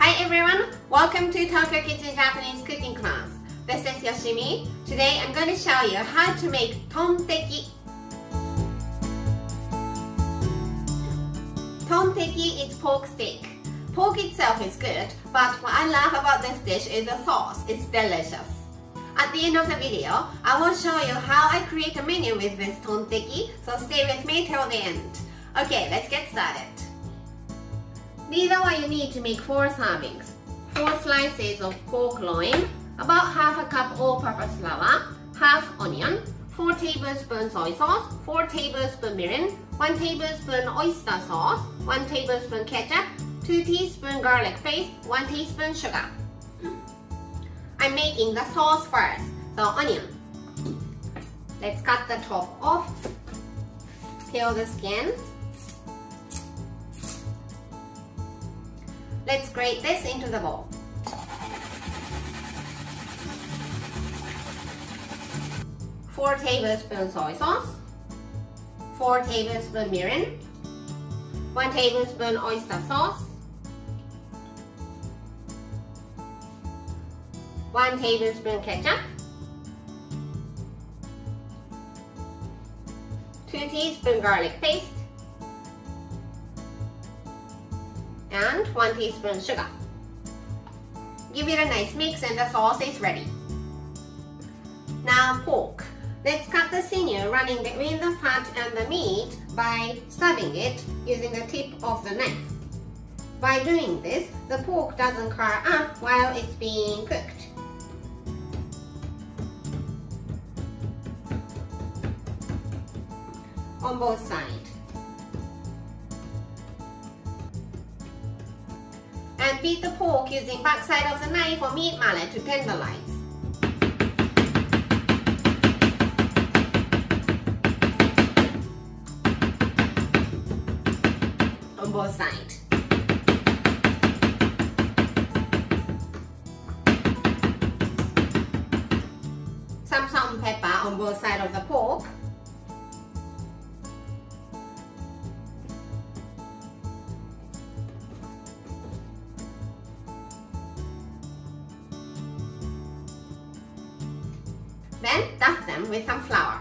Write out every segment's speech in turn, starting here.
Hi everyone, welcome to Tokyo Kitchen Japanese cooking class. This is Yoshimi. Today I'm going to show you how to make Tonteki. Tonteki is pork steak. Pork itself is good, but what I love about this dish is the sauce. It's delicious. At the end of the video, I will show you how I create a menu with this Tonteki, so stay with me till the end. Okay, let's get started. These are what you need to make 4 servings. 4 slices of pork loin, about half a cup all-purpose flour, half onion, 4 tablespoons soy sauce, 4 tablespoons mirin, 1 tablespoon oyster sauce, 1 tablespoon ketchup, 2 teaspoons garlic paste, 1 teaspoon sugar. I'm making the sauce first, so onion. Let's cut the top off, peel the skin. Let's grate this into the bowl. Four tablespoons soy sauce, 4 tablespoons mirin, 1 tablespoon oyster sauce, 1 tablespoon ketchup, 2 teaspoons garlic paste, and 1 teaspoon sugar. Give it a nice mix and the sauce is ready. Now pork. Let's cut the sinew running between the fat and the meat by stabbing it using the tip of the knife. By doing this, the pork doesn't curl up while it's being cooked. On both sides. And beat the pork using backside of the knife or meat mallet to tenderize. On both sides. Some salt and pepper on both sides of the pork. Then dust them with some flour.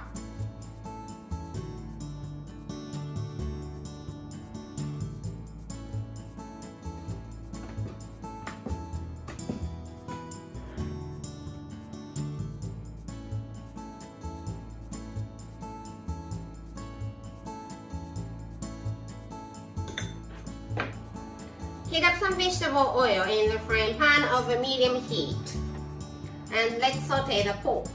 Heat up some vegetable oil in the frying pan over medium heat. And let's saute the pork.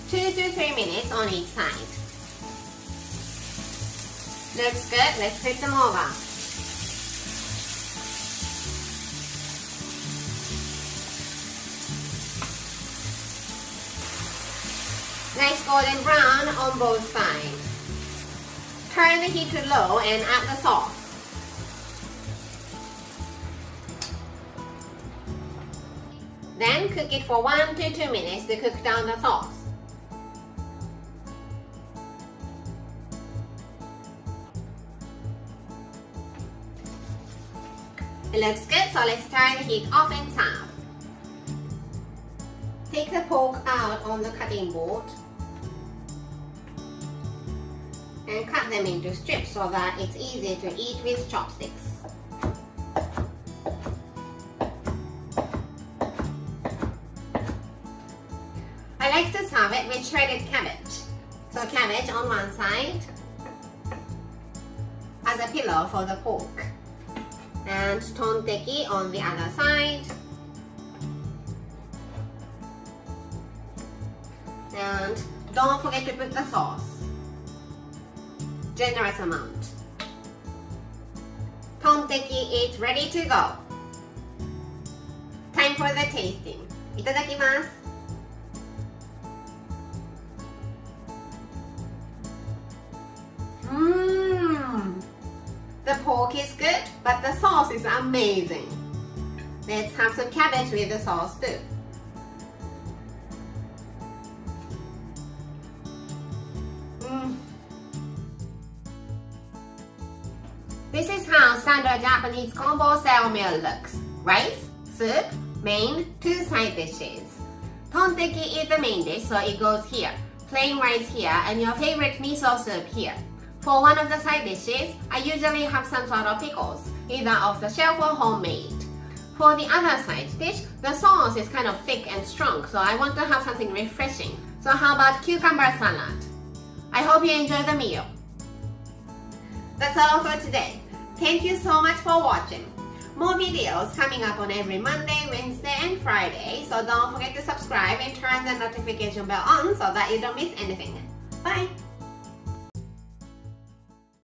Two to 3 minutes on each side. Looks good, let's flip them over. Nice golden brown on both sides. Turn the heat to low and add the sauce. Then cook it for 1 to 2 minutes to cook down the sauce. It looks good, so let's turn the heat off and serve. Take the pork out on the cutting board and cut them into strips so that it's easy to eat with chopsticks. I like to serve it with shredded cabbage. So cabbage on one side as a pillow for the pork, and Tonteki on the other side, and don't forget to put the sauce, generous amount. Tonteki is ready to go. Time for the tasting. Itadakimasu. The pork is good, but the sauce is amazing. Let's have some cabbage with the sauce too. This is how standard Japanese combo style meal looks. Rice, soup, main, 2 side dishes. Tonteki is the main dish, so it goes here. Plain rice here, and your favorite miso soup here. For one of the side dishes, I usually have some sort of pickles, either off the shelf or homemade. For the other side dish, the sauce is kind of thick and strong, so I want to have something refreshing. So how about cucumber salad? I hope you enjoy the meal. That's all for today. Thank you so much for watching. More videos coming up on every Monday, Wednesday, and Friday, so don't forget to subscribe and turn the notification bell on so that you don't miss anything. Bye!